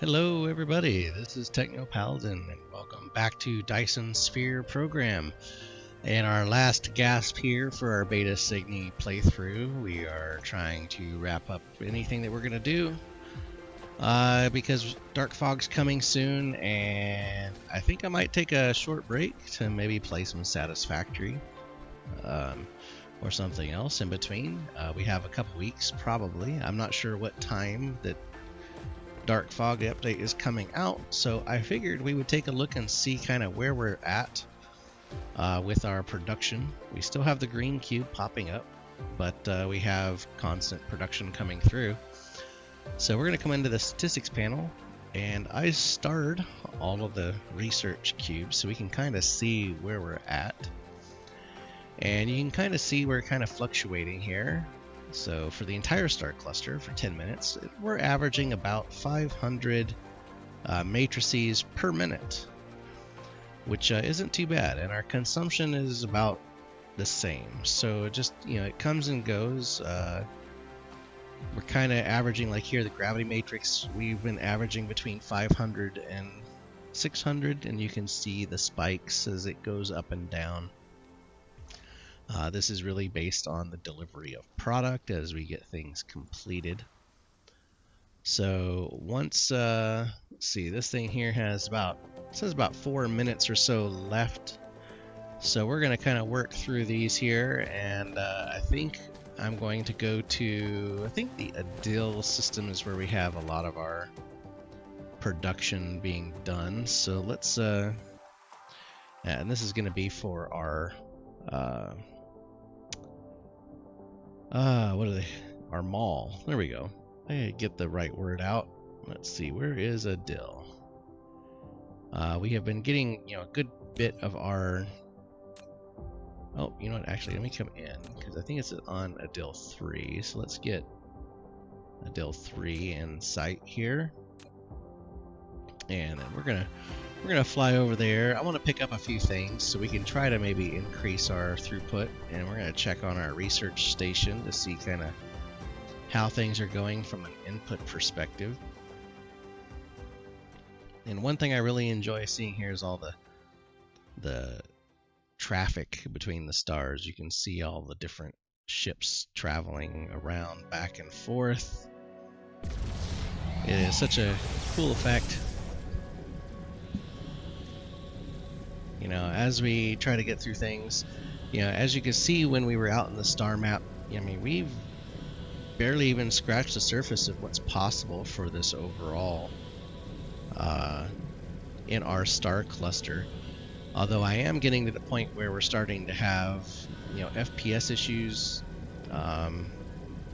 Hello everybody, this is Techno Paladin and welcome back to Dyson Sphere Program. In our last gasp here for our beta CygniI playthrough, we are trying to wrap up anything that we're going to do because Dark Fog's coming soon, and I think I might take a short break to maybe play some Satisfactory or something else in between. We have a couple weeks probably. I'm not sure what time that Dark Fog update is coming out, so I figured we would take a look and see kind of where we're at with our production. We still have the green cube popping up, but we have constant production coming through. So we're going to come into the statistics panel, and I starred all of the research cubes so we can kind of see where we're at. And you can kind of see we're kind of fluctuating here. So for the entire star cluster for 10 minutes, we're averaging about 500 matrices per minute, which isn't too bad, and our consumption is about the same. So just, it comes and goes. We're kind of averaging, like here, the gravity matrix, we've been averaging between 500 and 600, and you can see the spikes as it goes up and down. This is really based on the delivery of product as we get things completed. So once, let's see, this thing here has says about 4 minutes or so left. So we're going to kind of work through these here, and I think I'm going to go to, I think the Adil system is where we have a lot of our production being done. So let's, and this is going to be for our, what are they? Our mall. There we go. I gotta get the right word out. Let's see, where is Adil? We have been getting, a good bit of our. Oh, you know what? Actually, let me come in because I think it's on Adil 3. So let's get Adil 3 in sight here, and then we're gonna fly over there. I want to pick up a few things so we can try to maybe increase our throughput, and we're gonna check on our research station to see kind of how things are going from an input perspective. And one thing I really enjoy seeing here is all the traffic between the stars. You can see all the different ships traveling around back and forth. It is such a cool effect. As we try to get through things, as you can see when we were out in the star map, we've barely even scratched the surface of what's possible for this overall in our star cluster. Although I am getting to the point where we're starting to have, FPS issues,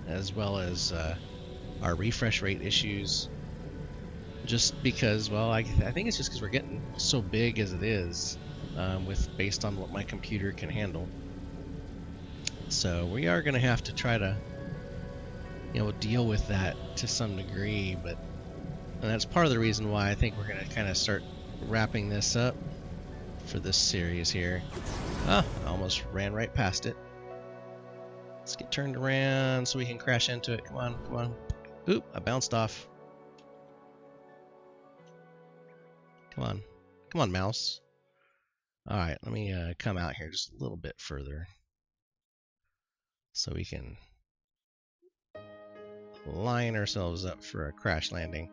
as well as our refresh rate issues. Just because, well, I think it's just because we're getting so big as it is, based on what my computer can handle. So we are going to have to try to, deal with that to some degree, and that's part of the reason why I think we're going to kind of start wrapping this up for this series here. I almost ran right past it. Let's get turned around so we can crash into it. Come on, come on. Oop, I bounced off. Come on. Come on, mouse. Alright, let me come out here just a little bit further so we can line ourselves up for a crash landing.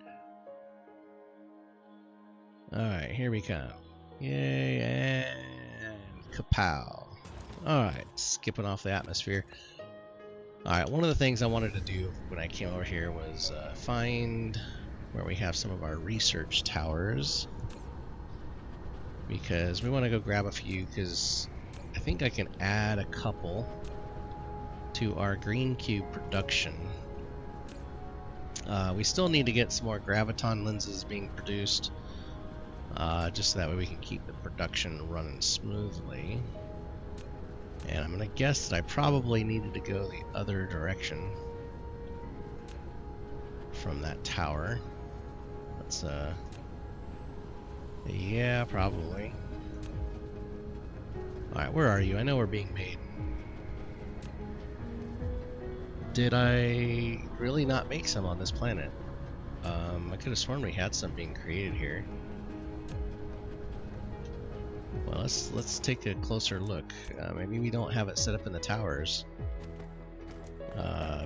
Alright, here we come. Yay, and kapow. Alright, skipping off the atmosphere. Alright, one of the things I wanted to do when I came over here was find where we have some of our research towers, because we want to go grab a few, because I think I can add a couple to our green cube production. We still need to get some more graviton lenses being produced, just so that way we can keep the production running smoothly. And I'm going to guess that I probably needed to go the other direction from that tower. Let's, yeah, probably. Alright, where are you? I know we're being made. Did I really not make some on this planet? I could have sworn we had some being created here. Well, let's take a closer look. Maybe we don't have it set up in the towers.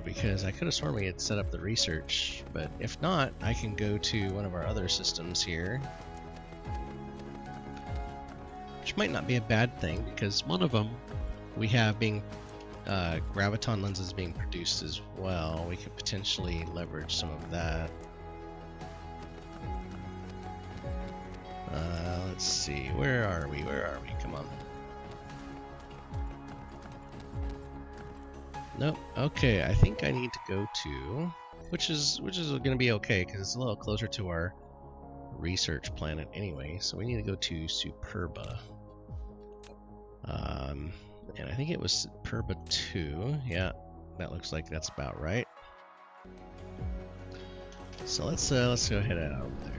Because I could have sworn we had set up the research, but if not, I can go to one of our other systems here. Which might not be a bad thing, because one of them we have being graviton lenses being produced as well. We could potentially leverage some of that. Let's see, where are we? Come on. Nope. Okay, I think I need to go to, which is going to be okay because it's a little closer to our research planet anyway. So we need to go to Superba. And I think it was Superba 2. Yeah, that looks like that's about right. So let's go head out over there.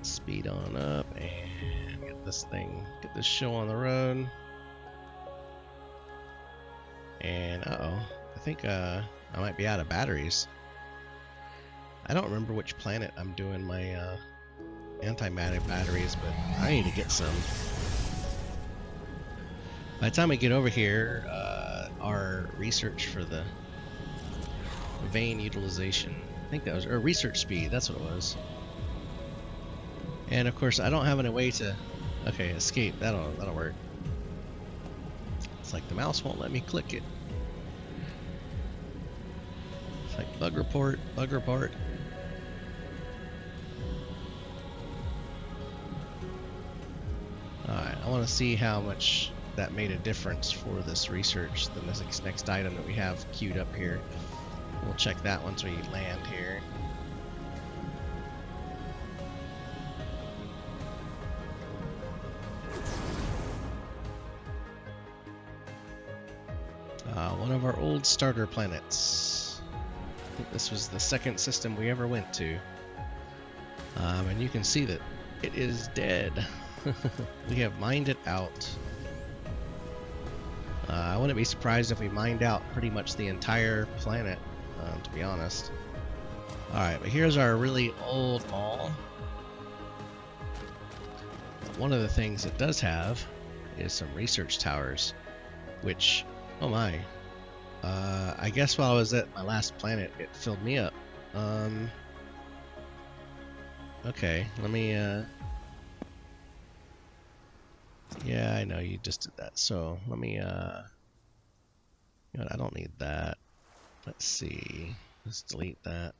Speed on up and get this show on the road. And I think I might be out of batteries. I don't remember which planet I'm doing my antimatter batteries, but I need to get some. By the time we get over here, our research for the vein utilization, I think that was, or research speed, that's what it was. And of course, I don't have any way to, okay, escape. That'll work. It's like the mouse won't let me click it. It's like bug report, bug report. Alright, I want to see how much that made a difference for this research, the next item that we have queued up here. We'll check that once we land here. One of our old starter planets. I think this was the second system we ever went to. And you can see that it is dead. We have mined it out. I wouldn't be surprised if we mined out pretty much the entire planet, to be honest. Alright, but here's our really old mall. One of the things it does have is some research towers, which, oh my, I guess while I was at my last planet, it filled me up. Okay, let me, yeah, I know you just did that, so let me, you know what, I don't need that. Let's see, let's delete that.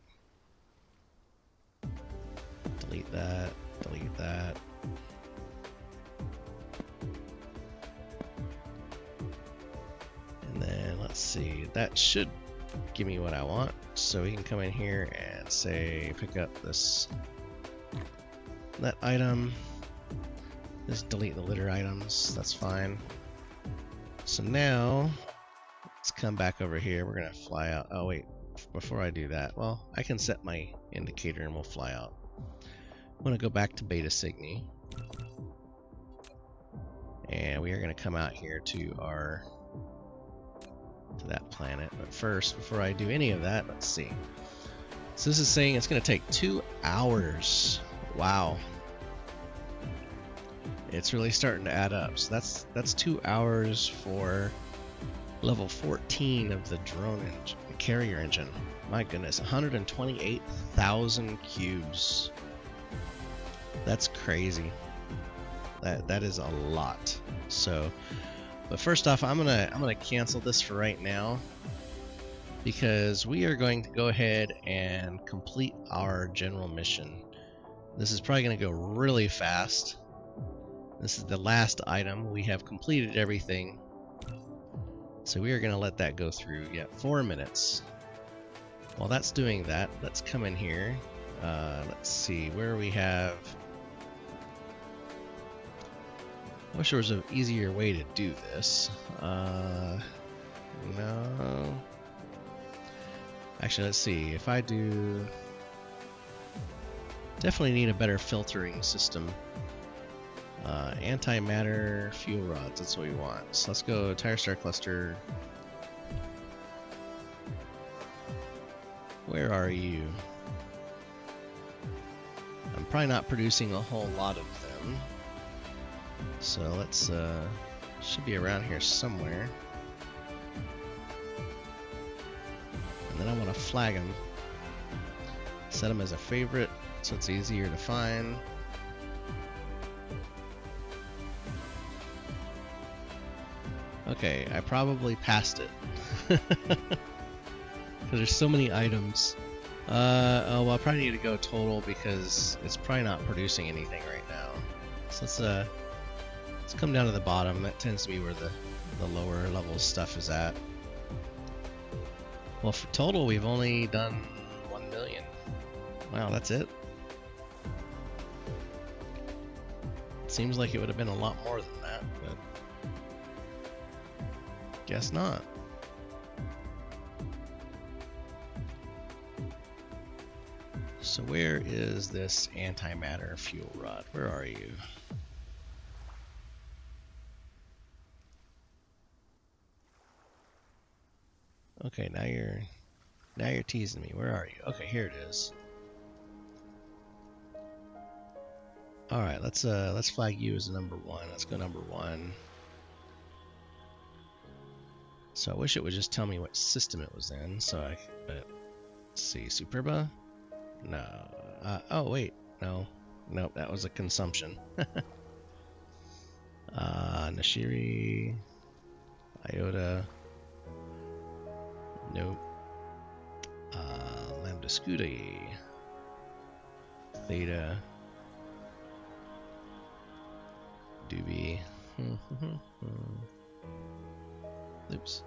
Delete that, delete that. And then let's see, that should give me what I want. So we can come in here and say pick up that item. Just delete the litter items, that's fine. So now let's come back over here. We're gonna fly out. Oh wait, before I do that, well, I can set my indicator and we'll fly out. I'm gonna go back to Beta Cygni. And we are gonna come out here to that planet. But first, before I do any of that, let's see. So this is saying it's going to take 2 hours. Wow. It's really starting to add up. So that's 2 hours for level 14 of the drone engine, the carrier engine. My goodness, 128,000 cubes. That's crazy. That is a lot. So, but first off, I'm gonna cancel this for right now because we are going to go ahead and complete our general mission. This is probably going to go really fast. This is the last item. We have completed everything, so we are going to let that go through. Yeah, 4 minutes. While that's doing that, let's come in here. Let's see where we have. I wish there was an easier way to do this. No. Actually, let's see. If I do... Definitely need a better filtering system. Antimatter fuel rods, that's what we want. So let's go Tire Star Cluster. where are you? I'm probably not producing a whole lot of them. So let's, should be around here somewhere. And then I want to flag them. Set them as a favorite so it's easier to find. Okay, I probably passed it. Because there's so many items. Oh, well, I probably need to go total because it's probably not producing anything right now. So let's come down to the bottom. That tends to be where the lower level stuff is at. Well, for total, we've only done 1 million. Wow, that's it? Seems like it would have been a lot more than that, but guess not. So where is this antimatter fuel rod? Where are you? Okay, now you're teasing me. Where are you? Okay, here it is. All right, let's flag you as number 1. Let's go number 1. So I wish it would just tell me what system it was in. But let's see, Superba. No. Oh wait, no, nope. That was a consumption. Nashiri, Iota. Nope. Lambda Scudi. Theta. Doobie. Oops.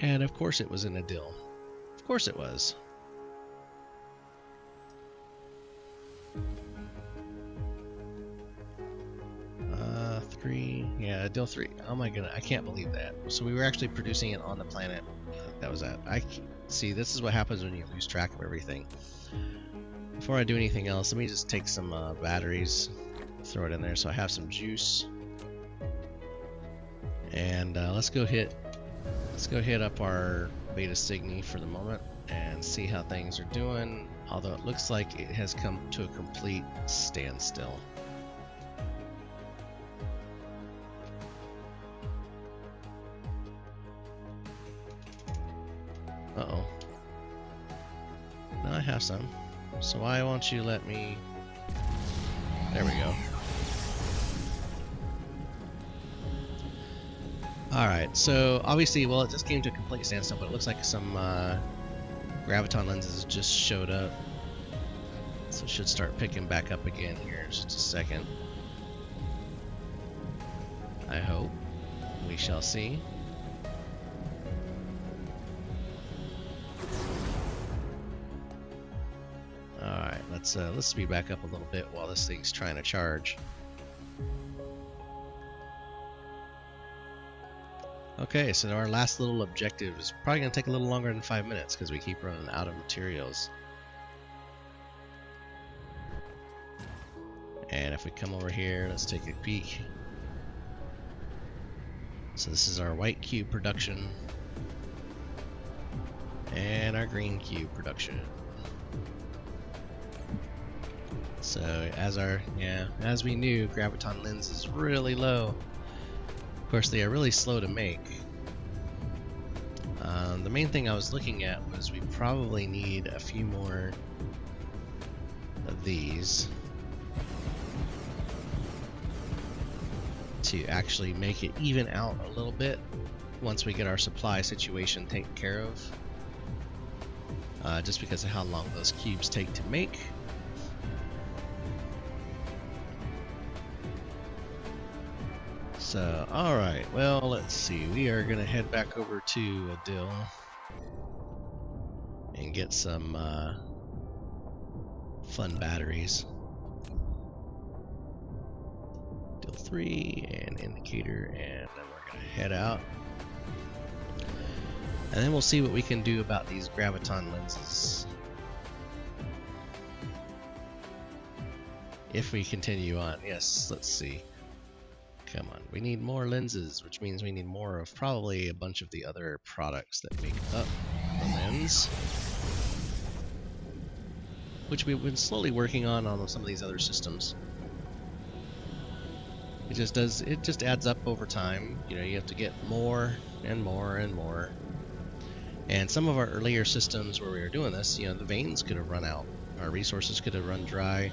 And of course it was in a dill. Of course it was. Three. Yeah, dill 3. Oh my goodness, I can't believe that. So we were actually producing it on the planet that was at. See, this is what happens when you lose track of everything. Before I do anything else, let me just take some batteries, throw it in there so I have some juice. And let's go hit up our beta CygniI for the moment and see how things are doing, although it looks like it has come to a complete standstill. Uh-oh. Now I have some. So why won't you let me... There we go. Alright, so obviously, well, it just came to a complete standstill, but it looks like some graviton lenses just showed up. So it should start picking back up again here in just a second. I hope. We shall see. Alright, let's speed back up a little bit while this thing's trying to charge. Okay, so our last little objective is probably going to take a little longer than 5 minutes because we keep running out of materials. And if we come over here, let's take a peek. So this is our white cube production and our green cube production. So as we knew, graviton lens is really low. Of course, they are really slow to make. The main thing I was looking at was we probably need a few more of these to actually make it even out a little bit once we get our supply situation taken care of. Just because of how long those cubes take to make. So, alright, well, let's see. We are going to head back over to a dill and get some fun batteries. Dill 3 and indicator, and then we're going to head out. And then we'll see what we can do about these graviton lenses. If we continue on, yes, let's see. Come on, we need more lenses, which means we need more of probably a bunch of the other products that make up the lens, which we've been slowly working on some of these other systems. It just adds up over time. You know, you have to get more and more and more. And some of our earlier systems where we were doing this, you know, the veins could have run out. Our resources could have run dry.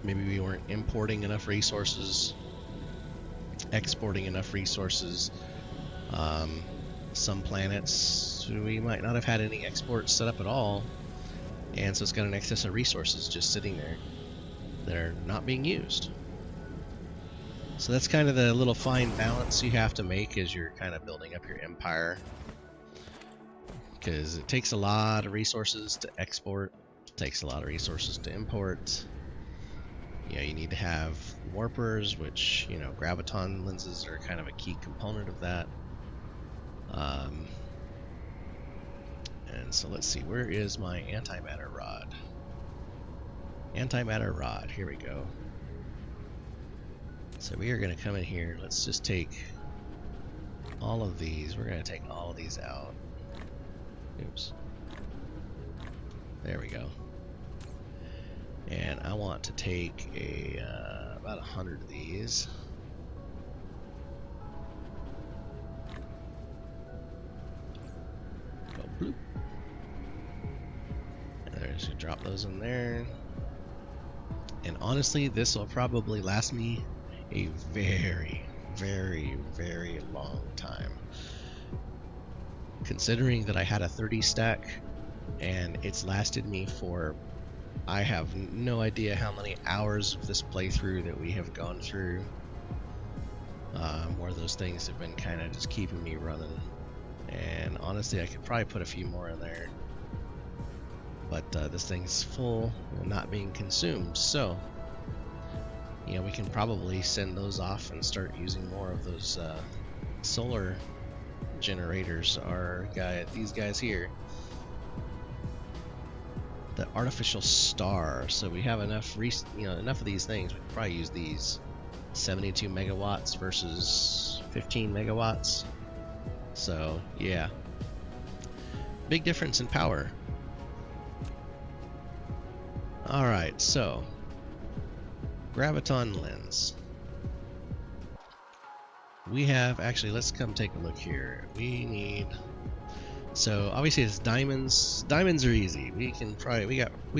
Maybe we weren't importing enough resources, exporting enough resources. Some planets, we might not have had any exports set up at all. And so it's got an excess of resources just sitting there that are not being used. So that's kind of the little fine balance you have to make as you're kind of building up your empire. Because it takes a lot of resources to export, it takes a lot of resources to import. You know, you need to have warpers, which, you know, graviton lenses are kind of a key component of that. And so let's see, where is my antimatter rod? Antimatter rod, here we go. So we are going to come in here, let's just take all of these, we're going to take all of these out. Oops. There we go. And I want to take about 100 of these. Go bloop. And there's to drop those in there. And honestly, this will probably last me a very, very, very long time. Considering that I had a 30 stack and it's lasted me for, I have no idea how many hours of this playthrough that we have gone through, where those things have been kind of just keeping me running. And honestly, I could probably put a few more in there, but this thing's full and not being consumed, so you know, we can probably send those off and start using more of those solar generators. These guys here, the artificial star. So we have enough, enough of these things. We can probably use these. 72 megawatts versus 15 megawatts. So yeah, big difference in power. All right, so graviton lens. We have, actually, let's come take a look here. We need, so obviously it's diamonds. Diamonds are easy. We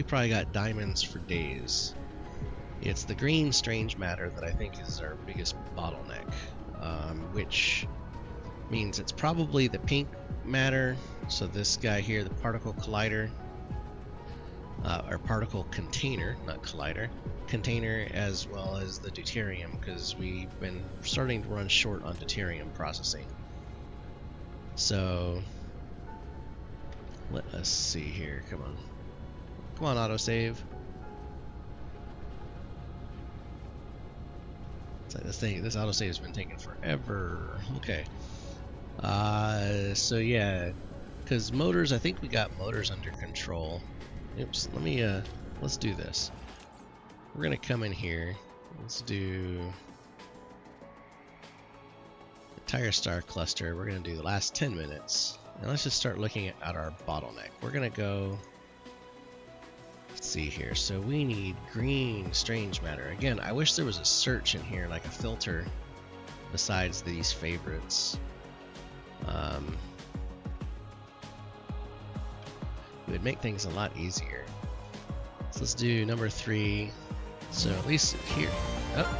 probably got diamonds for days. It's the green strange matter that I think is our biggest bottleneck, which means it's probably the pink matter. So this guy here, the particle collider, or particle container, not collider, container, as well as the deuterium, because we've been starting to run short on deuterium processing. So let us see here. Come on, autosave. It's like this autosave has been taking forever. Okay. So yeah, because motors, I think we got motors under control. Oops, let's do this. We're gonna come in here. Let's do entire star cluster. We're gonna do the last 10 minutes. And let's just start looking at our bottleneck. We're gonna go, let's see here. So we need green strange matter. Again, I wish there was a search in here, like a filter, besides these favorites. It would make things a lot easier. So let's do number 3. So at least here. Oh.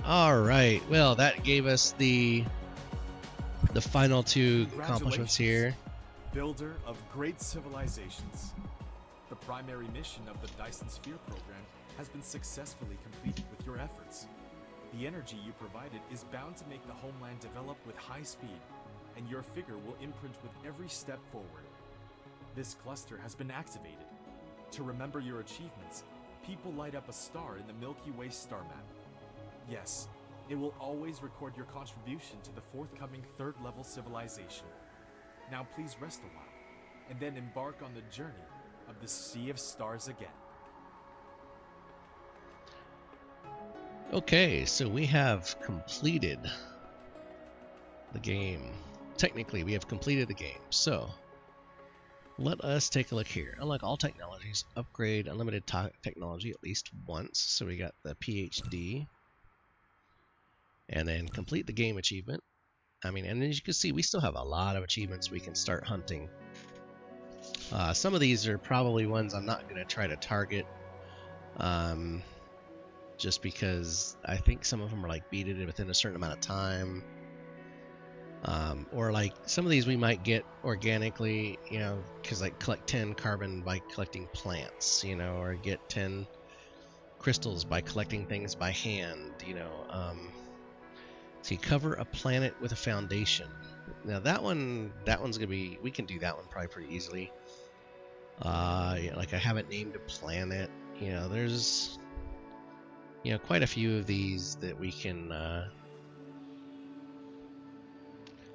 All right. Well, that gave us the final 2 accomplishments here. Builder of great civilizations. The primary mission of the Dyson Sphere Program has been successfully completed with your efforts. The energy you provided is bound to make the homeland develop with high speed, and your figure will imprint with every step forward. This cluster has been activated. To remember your achievements, people light up a star in the Milky Way star map. Yes, it will always record your contribution to the forthcoming 3rd level civilization. Now please rest a while, and then embark on the journey of the sea of stars again. Okay, so we have completed the game. Technically, we have completed the game. So let us take a look here. Unlike all technologies, upgrade unlimited technology at least once. So we got the PhD. And then complete the game achievement. I mean, and as you can see, we still have a lot of achievements we can start hunting. Some of these are probably ones I'm not going to try to target. Just because I think some of them are like beat it within a certain amount of time. Or like some of these we might get organically, you know, because like collect 10 carbon by collecting plants, you know, or get 10 crystals by collecting things by hand, you know. See, cover a planet with a foundation. Now that one's gonna be, we can do that one probably pretty easily. Yeah, like I haven't named a planet. You know, there's, you know, quite a few of these that we can,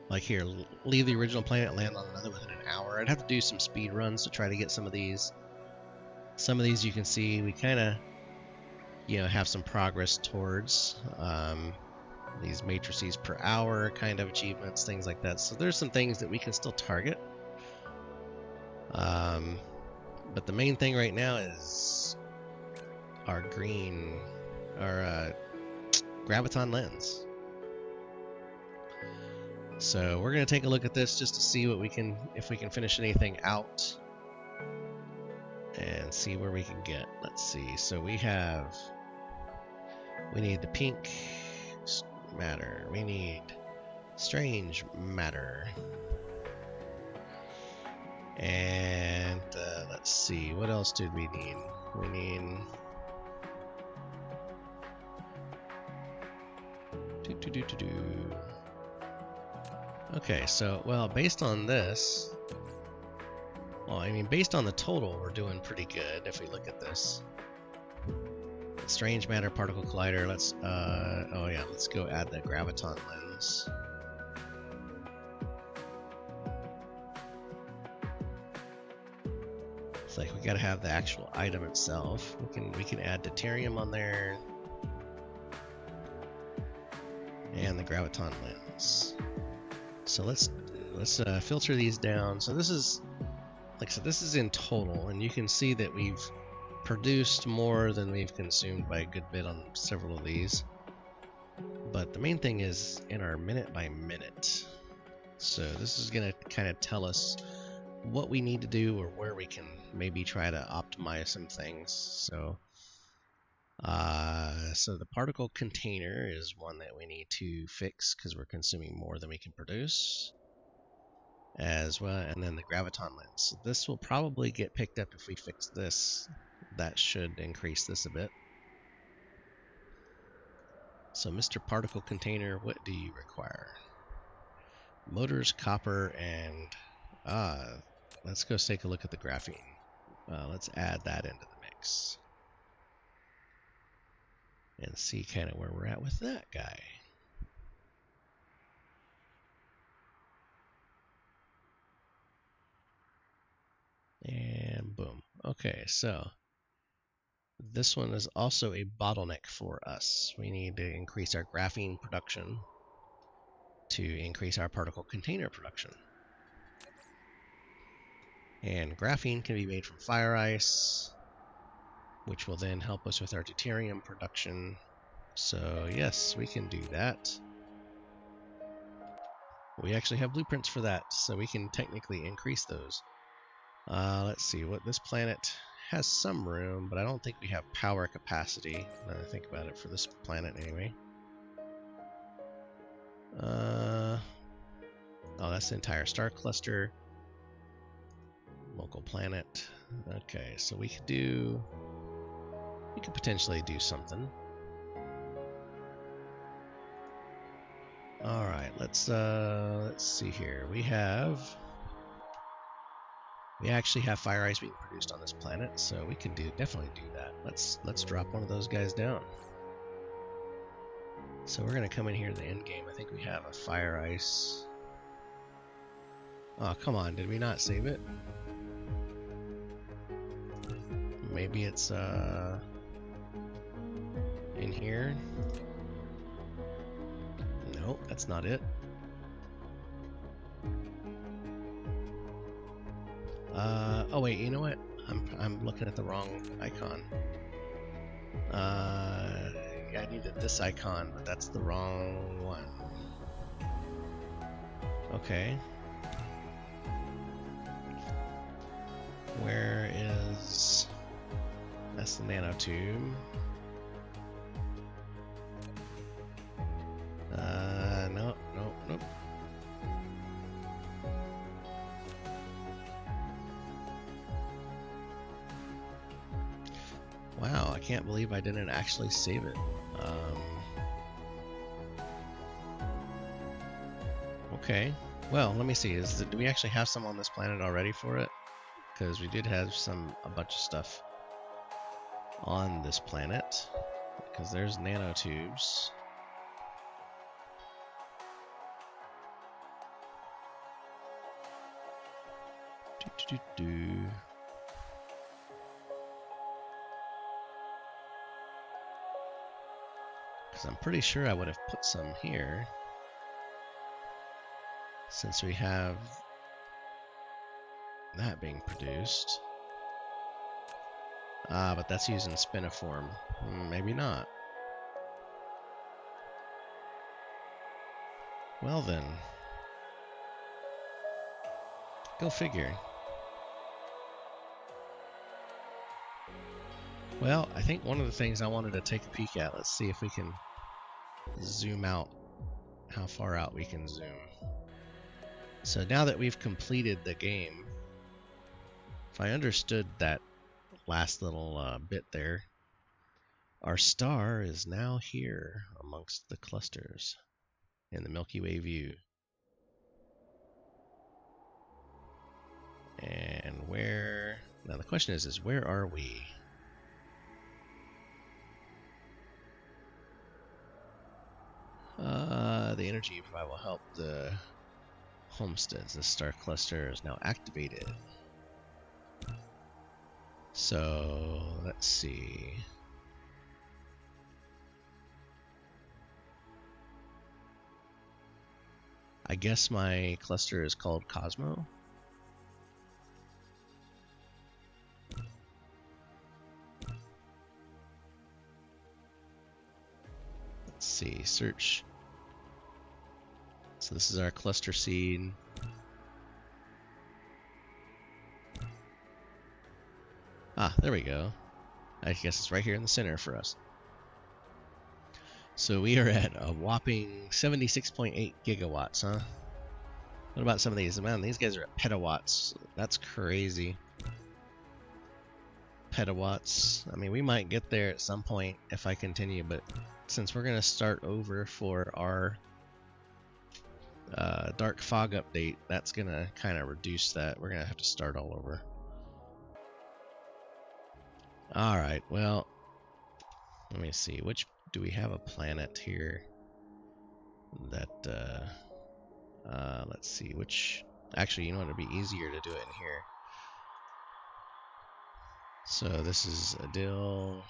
like here, leave the original planet, land on another within an hour. I'd have to do some speed runs to try to get some of these. Some of these you can see we kind of, you know, have some progress towards. These matrices per hour kind of achievements, things like that. So there's some things that we can still target. But the main thing right now is our graviton lens. So we're going to take a look at this just to see what we can, if we can finish anything out and see where we can get. Let's see. So we need the pink matter. We need strange matter. And let's see, what else did we need? We need Okay, so well, based on this, well, I mean, based on the total, we're doing pretty good if we look at this. Strange matter particle collider. Let's oh yeah, let's go add the graviton lens. It's like we gotta have the actual item itself. We can add deuterium on there and the graviton lens. So let's filter these down. So this is, like I said, this is in total, and you can see that we've produced more than we've consumed by a good bit on several of these. But the main thing is in our minute by minute. So this is going to kind of tell us what we need to do or where we can maybe try to optimize some things. So so the particle container is one that we need to fix because we're consuming more than we can produce as well. And then the graviton lens. This will probably get picked up if we fix this. That should increase this a bit. So Mr. Particle Container, what do you require? Motors, copper, and let's go take a look at the graphene. Let's add that into the mix and see kind of where we're at with that guy. And boom. Okay, so this one is also a bottleneck for us. We need to increase our graphene production to increase our particle container production. And graphene can be made from fire ice, which will then help us with our deuterium production. So yes, we can do that. We actually have blueprints for that, so we can technically increase those. Let's see, what this planet has some room, but I don't think we have power capacity. Now I think about it, for this planet anyway. Oh, that's the entire star cluster. Local planet. Okay, so we could potentially do something. All right, let's see here. We actually have fire ice being produced on this planet, so we can definitely do that. Let's drop one of those guys down. So we're gonna come in here to the end game. I think we have a fire ice. Oh, come on, did we not save it? maybe it's in here. Nope, that's not it. Oh wait, you know what? I'm looking at the wrong icon. Yeah, I needed this icon, but that's the wrong one. Okay. Where is... That's the nanotube. Nope, nope, nope. Wow, I can't believe I didn't actually save it. Okay. Well, let me see. Do we actually have some on this planet already for it? Because we did have a bunch of stuff on this planet. Because there's nanotubes. Because I'm pretty sure I would have put some here. Since we have that being produced. But that's using spiniform. Maybe not. Well then. Go figure. Well, I think one of the things I wanted to take a peek at, let's see if we can zoom out, how far out we can zoom. So now that we've completed the game, if I understood that last little bit there, our star is now here amongst the clusters in the Milky Way view. And where... Now the question is where are we? The energy you provide will help the homesteads. The star cluster is now activated. So, let's see. I guess my cluster is called Cosmo. Let's see, search. So this is our cluster seed. Ah, there we go. I guess it's right here in the center for us. So we are at a whopping 76.8 gigawatts, huh? What about some of these? Man, these guys are at petawatts. That's crazy. Petawatts. I mean, we might get there at some point if I continue, but since we're going to start over for our dark fog update, that's going to kind of reduce that. We're going to have to start all over. Alright, well, let me see. Which do we have a planet here that, let's see, which, actually, you know, it'd be easier to do it in here. So this is Adil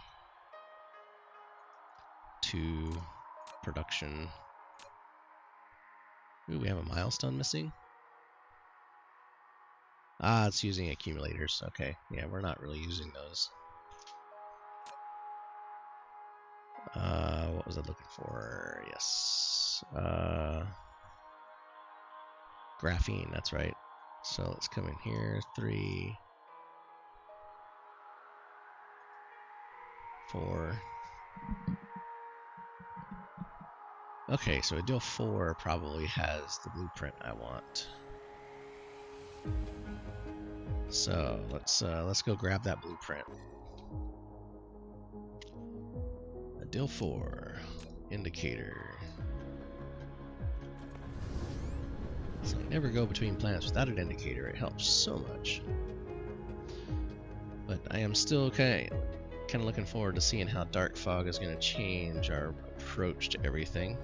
to production. Ooh, we have a milestone missing? Ah, it's using accumulators. Okay, yeah, we're not really using those. What was I looking for? Yes. Graphene, that's right. So let's come in here. 3, 4. Okay, so Adil 4 probably has the blueprint I want. So let's go grab that blueprint. Adil 4 indicator. So I never go between planets without an indicator. It helps so much. But I am still kind of looking forward to seeing how dark fog is going to change our approach to everything.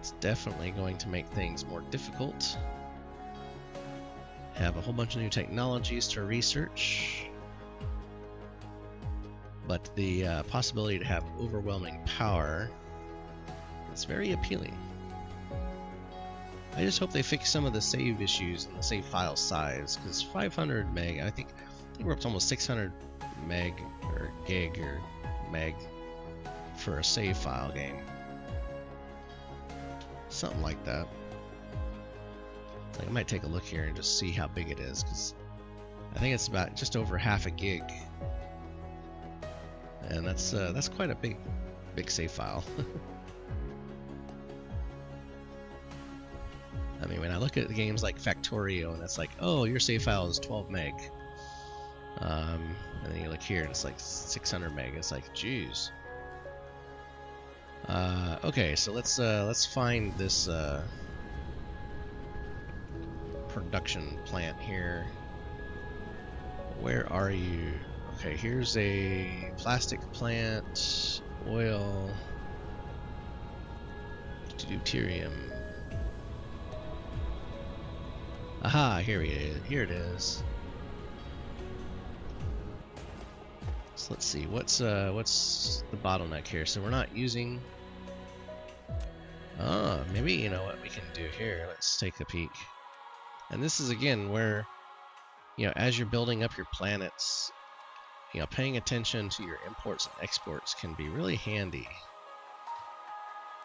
It's definitely going to make things more difficult. Have a whole bunch of new technologies to research, but the possibility to have overwhelming power is very appealing. I just hope they fix some of the save issues and the save file size, because 500 meg, I think we're up to almost 600 meg or gig or meg for a save file game. Something like that. So I might take a look here and just see how big it is, because I think it's about just over half a gig, and that's quite a big save file. I mean, when I look at the games like Factorio, and it's like, oh, your save file is 12 meg, and then you look here and it's like 600 meg. It's like, geez. Okay, so let's find this production plant here. Where are you? Okay, here's a plastic plant, oil, deuterium. Aha, here it is. So let's see, what's the bottleneck here? So we're not using. Oh, maybe you know what we can do here. Let's take a peek. And this is again where, you know, as you're building up your planets, you know, paying attention to your imports and exports can be really handy.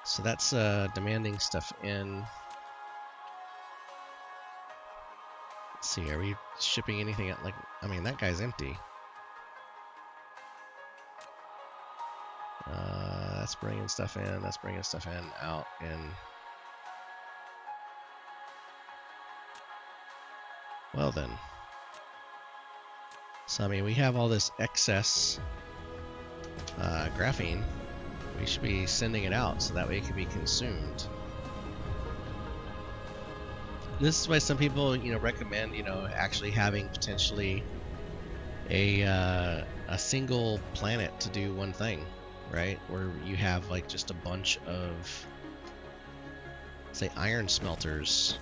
So that's demanding stuff in. Let's see, are we shipping anything out? Like, I mean, that guy's empty. That's bringing stuff in. That's bringing stuff in, out, in. Well then. So I mean, we have all this excess graphene. We should be sending it out so that way it can be consumed. This is why some people, you know, recommend, you know, actually having potentially a single planet to do one thing, right? Where you have like just a bunch of, say, iron smelters,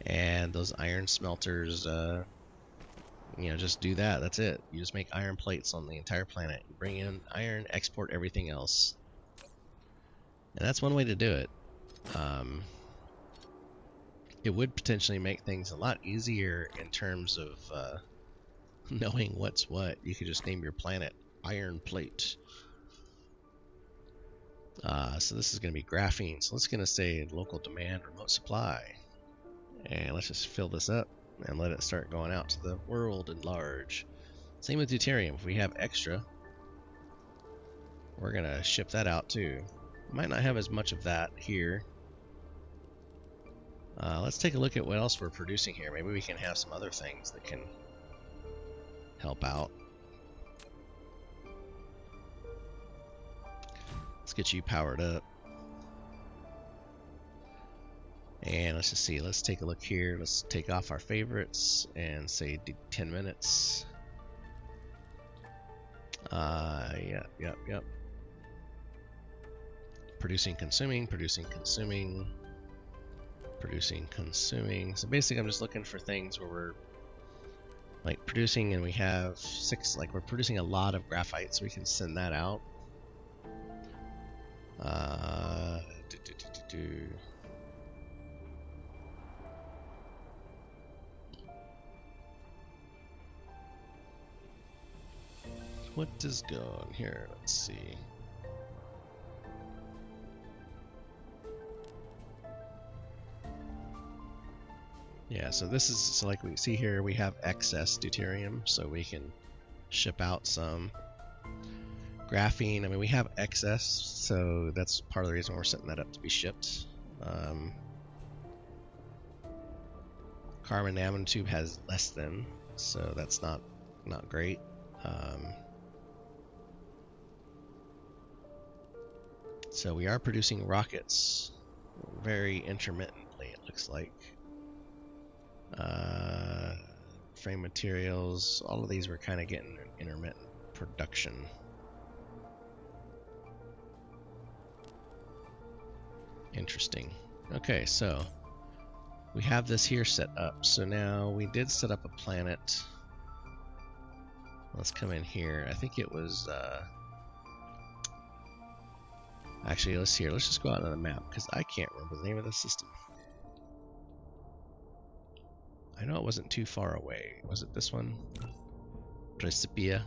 and those iron smelters, you know, just do that. That's it. You just make iron plates on the entire planet. You bring in iron, export everything else, and that's one way to do it. It would potentially make things a lot easier in terms of knowing what's what. You could just name your planet Iron Plate. So this is going to be graphene. So let's going to say local demand, remote supply. And let's just fill this up and let it start going out to the world at large. Same with deuterium. If we have extra, we're going to ship that out too. Might not have as much of that here. Let's take a look at what else we're producing here. Maybe we can have some other things that can help out. Let's get you powered up. And let's just see. Let's take a look here. Let's take off our favorites and say 10 minutes. Yep. Producing, consuming, producing, consuming. Producing, consuming. So basically I'm just looking for things where we're like producing and we have 6, like we're producing a lot of graphite, so we can send that out. What is going here? Let's see. Yeah, so this is, so like we see here, we have excess deuterium, so we can ship out some graphene. I mean, we have excess, so that's part of the reason we're setting that up to be shipped. Carbon nanotube has less than, so that's not great. So we are producing rockets very intermittently, it looks like. Frame materials, all of these were kind of getting intermittent production. Interesting. Okay, so we have this here set up. So now we did set up a planet. Let's come in here. I think it was actually, let's just go out on the map because I can't remember the name of the system. I know it wasn't too far away. Was it this one? Principia.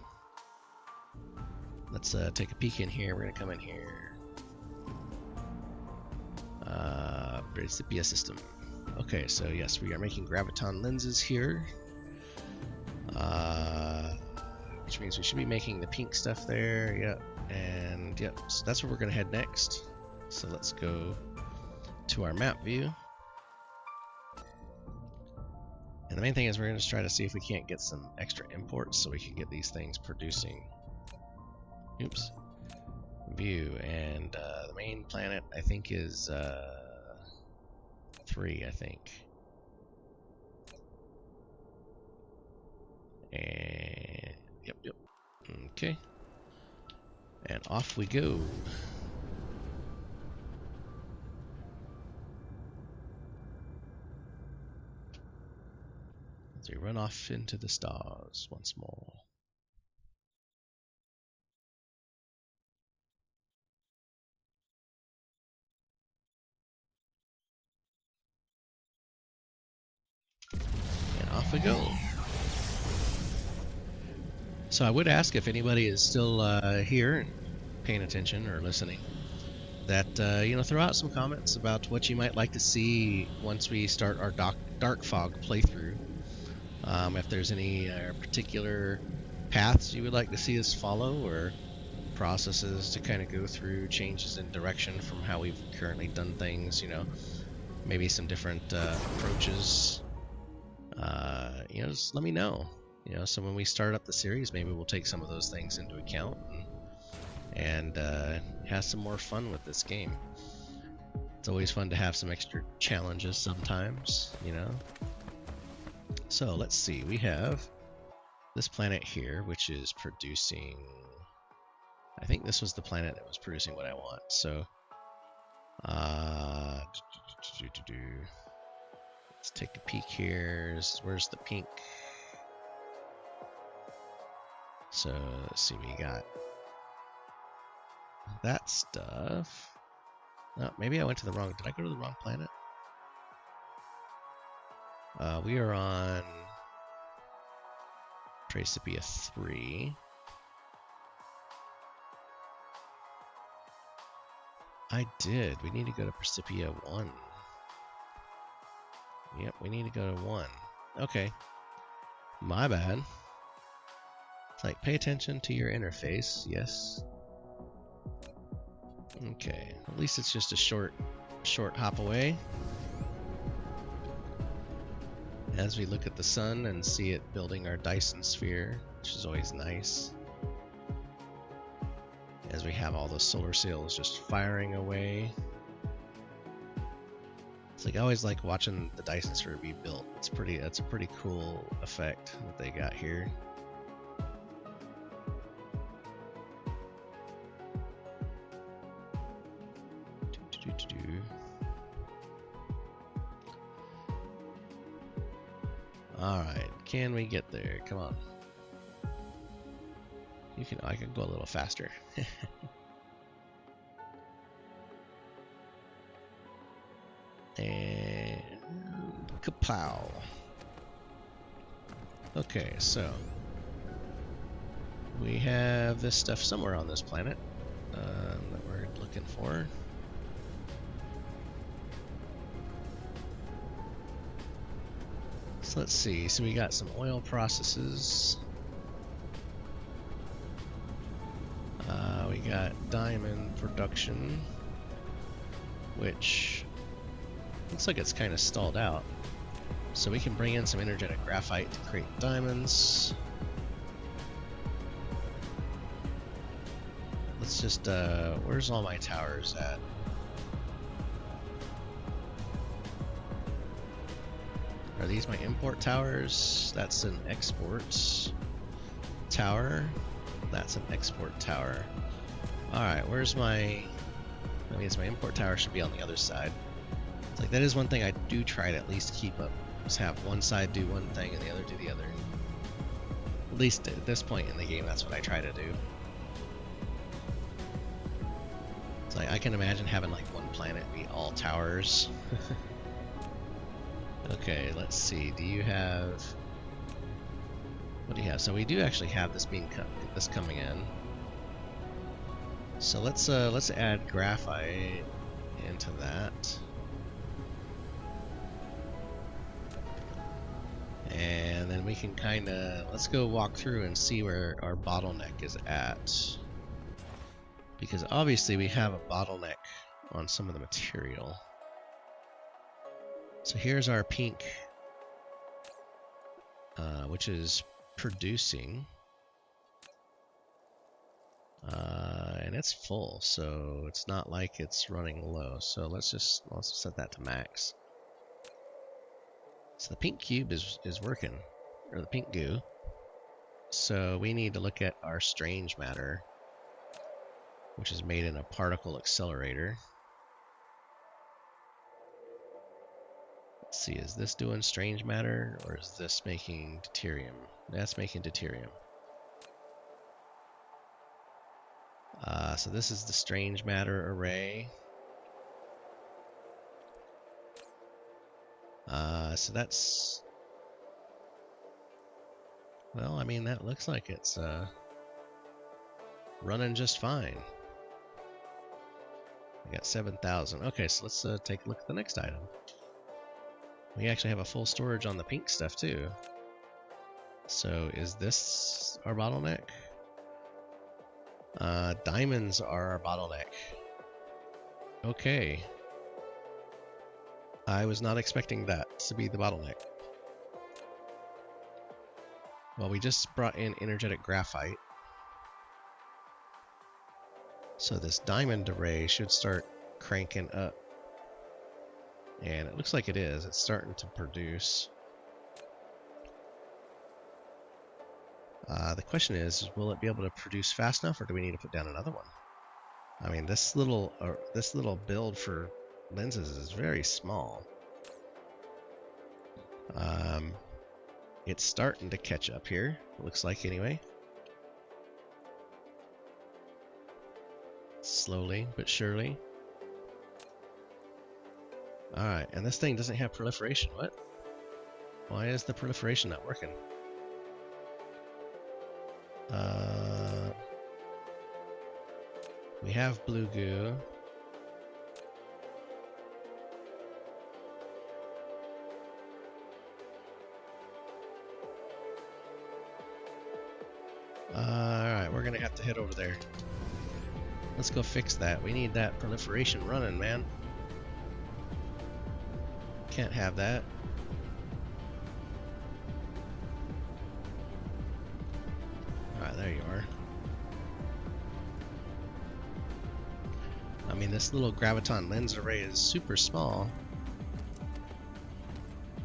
Let's take a peek in here. We're gonna come in here. Principia system. Okay, so yes, we are making graviton lenses here. Which means we should be making the pink stuff there. Yep. And yep, so that's where we're gonna head next. So let's go to our map view. And the main thing is we're gonna try to see if we can't get some extra imports so we can get these things producing. Oops. View, and the main planet I think is 3, I think. And yep. Okay. And off we go. As we run off into the stars once more. And off we go. So I would ask if anybody is still here and paying attention or listening, that throw out some comments about what you might like to see once we start our Dark Fog playthrough. If there's any particular paths you would like to see us follow, or processes to kind of go through, changes in direction from how we've currently done things, maybe some different approaches, just let me know. So when we start up the series, maybe we'll take some of those things into account and have some more fun with this game. It's always fun to have some extra challenges sometimes, So let's see, we have this planet here, which is producing, I think this was the planet that was producing what I want. So, let's take a peek here. Where's the pink? So let's see, we got that stuff. Oh, maybe I went to the wrong. Did I go to the wrong planet? We are on Principia 3. I did. We need to go to Principia 1. Yep, we need to go to 1. Okay. My bad. It's like, pay attention to your interface. Yes. Okay. At least it's just a short hop away. As we look at the sun and see it building our Dyson Sphere, which is always nice. As we have all the solar sails just firing away. It's like, I always like watching the Dyson Sphere be built. That's a pretty cool effect that they got here. Alright, can we get there? Come on. I can go a little faster. And kapow. Okay, so we have this stuff somewhere on this planet that we're looking for. So let's see. So we got some oil processes. We got diamond production, which looks like it's kind of stalled out. So we can bring in some energetic graphite to create diamonds. Let's just, where's all my towers at? Are these my import towers? That's an export tower. That's an export tower. Alright, where's my... That means my import tower should be on the other side. Like, that is one thing I do try to at least keep up. Just have one side do one thing and the other do the other. At least at this point in the game, that's what I try to do. It's like, I can imagine having like one planet be all towers. Okay, let's see. Do you have... What do you have? So we do actually have this coming in. So let's add graphite into that. And then we can kind of, let's go walk through and see where our bottleneck is at. Because obviously we have a bottleneck on some of the material. So here's our pink, which is producing. And it's full, so it's not like it's running low. So let's set that to max. So the pink cube is working, or the pink goo. So we need to look at our strange matter, which is made in a particle accelerator. Let's see, is this doing strange matter, or is this making deuterium? That's making deuterium. So this is the strange matter array. So that's... Well, I mean, that looks like it's running just fine. I got 7,000. Okay, so let's take a look at the next item. We actually have a full storage on the pink stuff too. So is this our bottleneck? Diamonds are our bottleneck. Okay. I was not expecting that to be the bottleneck. Well, we just brought in energetic graphite. So this diamond array should start cranking up. And it looks like it is. It's starting to produce. The question is, will it be able to produce fast enough, or do we need to put down another one? I mean, this little build for lenses is very small. It's starting to catch up here, it looks like anyway. Slowly but surely. Alright, and this thing doesn't have proliferation. What? Why is the proliferation not working? We have blue goo. Alright, we're gonna have to head over there. Let's go fix that. We need that proliferation running, man. Can't have that. Alright, there you are. I mean, this little graviton lens array is super small.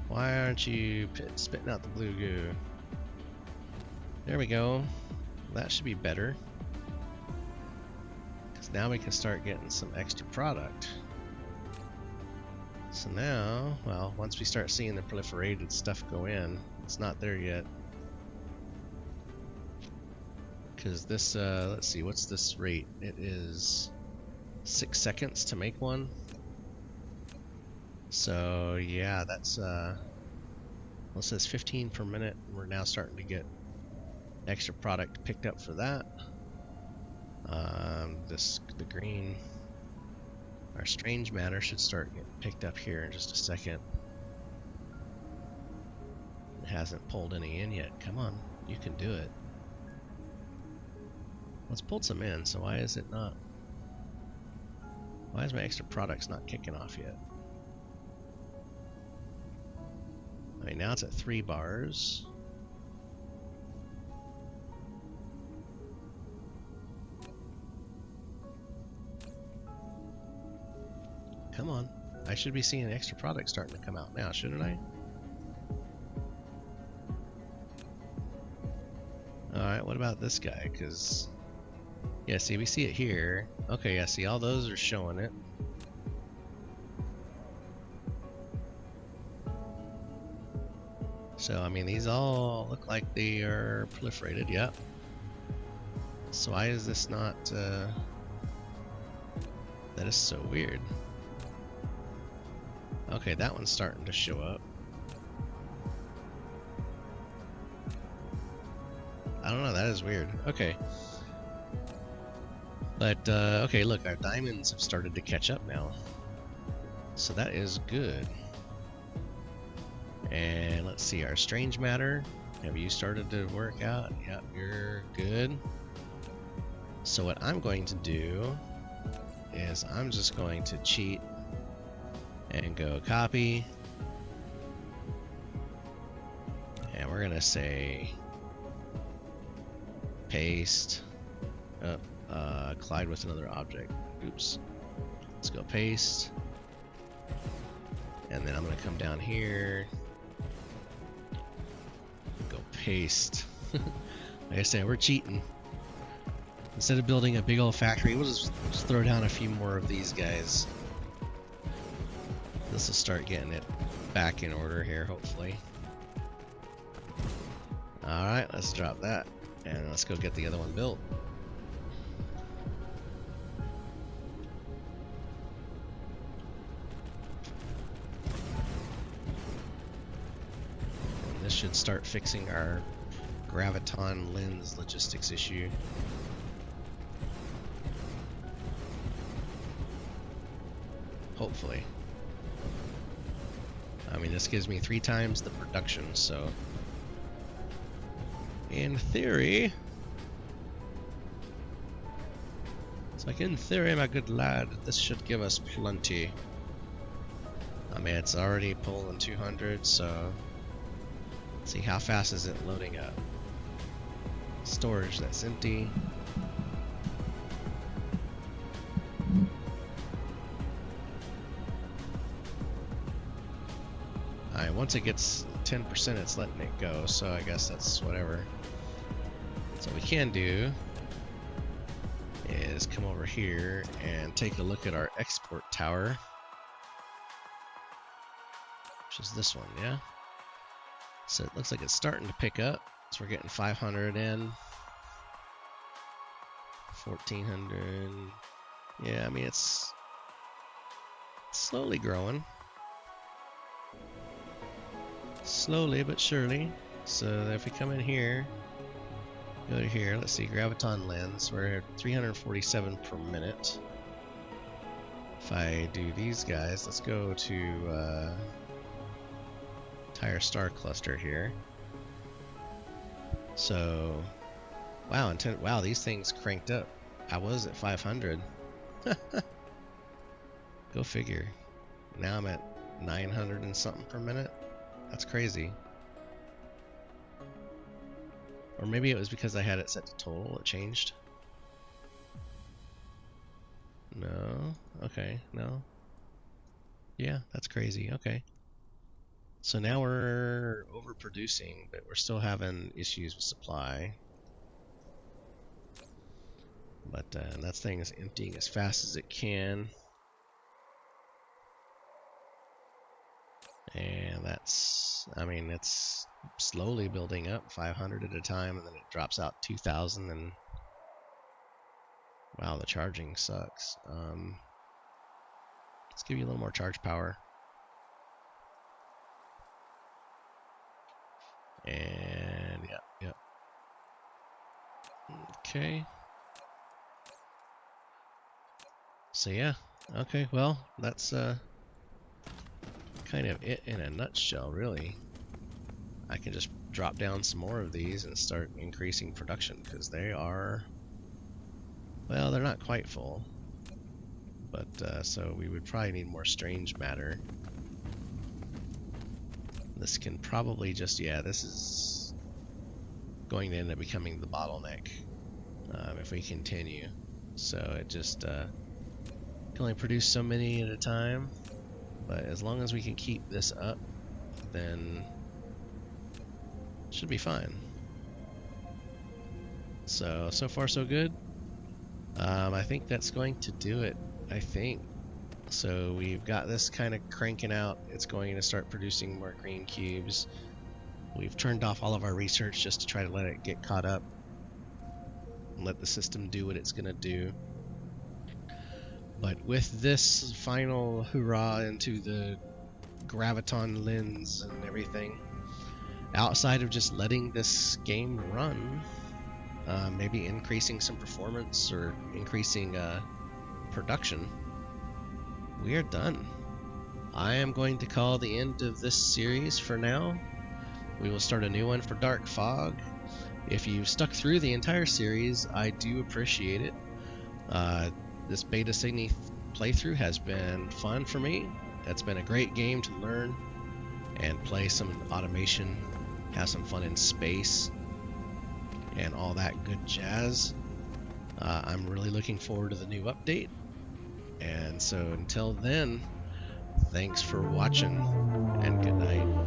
Why aren't you spitting out the blue goo? There we go. That should be better. Because now we can start getting some extra product. So now, well, once we start seeing the proliferated stuff go in, it's not there yet. Because this, let's see, what's this rate? It is 6 seconds to make one. So yeah, that's well, it says 15 per minute. We're now starting to get extra product picked up for that. The green, our strange matter should start getting picked up here in just a second. It hasn't pulled any in yet. Come on, you can do it. Let's pull some in. So why is it not? Why is my extra products not kicking off yet? I mean, now it's at 3 bars. Come on. I should be seeing extra products starting to come out now, shouldn't I? Alright, what about this guy? Because, yeah, see, we see it here. Okay, yeah, see, all those are showing it. So, I mean, these all look like they are proliferated, yep. So why is this not, that is so weird. Okay, that one's starting to show up. I don't know, that is weird. Okay. But, okay, look, our diamonds have started to catch up now. So that is good. And let's see, our strange matter. Have you started to work out? Yep, you're good. So what I'm going to do is I'm just going to cheat and go copy. And we're gonna say paste. Collide with another object. Oops. Let's go paste. And then I'm gonna come down here. Go paste. Like I said, we're cheating. Instead of building a big old factory, we'll just throw down a few more of these guys. This will start getting it back in order here, hopefully. Alright, let's drop that. And let's go get the other one built. And this should start fixing our graviton lens logistics issue. Hopefully. I mean, this gives me 3 times the production, so in theory, it's like in theory, my good lad, this should give us plenty. I mean, it's already pulling 200, so let's see how fast is it loading up. Storage, that's empty. Alright, once it gets 10%, it's letting it go, so I guess that's whatever. So what we can do is come over here and take a look at our export tower, which is this one, yeah? So it looks like it's starting to pick up. So we're getting 500 in, 1400. Yeah, I mean, it's slowly growing. Slowly but surely. So if we come in here, go to here, let's see, graviton lens, we're at 347 per minute. If I do these guys, let's go to entire star cluster here. So, wow, wow, these things cranked up. I was at 500. Go figure. Now I'm at 900 and something per minute. That's crazy. Or maybe it was because I had it set to total, it changed. No, okay, no. Yeah, that's crazy, okay. So now we're overproducing, but we're still having issues with supply. But that thing is emptying as fast as it can. And that's, I mean, it's slowly building up, 500 at a time, and then it drops out 2,000, and wow, the charging sucks. Let's give you a little more charge power. And yep. Okay. So yeah, okay, well, that's kind of it in a nutshell, really. I can just drop down some more of these and start increasing production, because they are, well, they're not quite full, but so we would probably need more strange matter. This can probably just, yeah, this is going to end up becoming the bottleneck if we continue. So it just can only produce so many at a time, but as long as we can keep this up, then it should be fine. So far so good. I think that's going to do it, I think. So we've got this kind of cranking out. It's going to start producing more green cubes. We've turned off all of our research just to try to let it get caught up and let the system do what it's going to do. But with this final hurrah into the graviton lens and everything, outside of just letting this game run, maybe increasing some performance or increasing production, we are done. I am going to call the end of this series for now. We will start a new one for Dark Fog. If you stuck through the entire series, I do appreciate it. This beta CygniI playthrough has been fun for me. It's been a great game to learn and play some automation, have some fun in space, and all that good jazz. I'm really looking forward to the new update. And so until then, thanks for watching, and good night.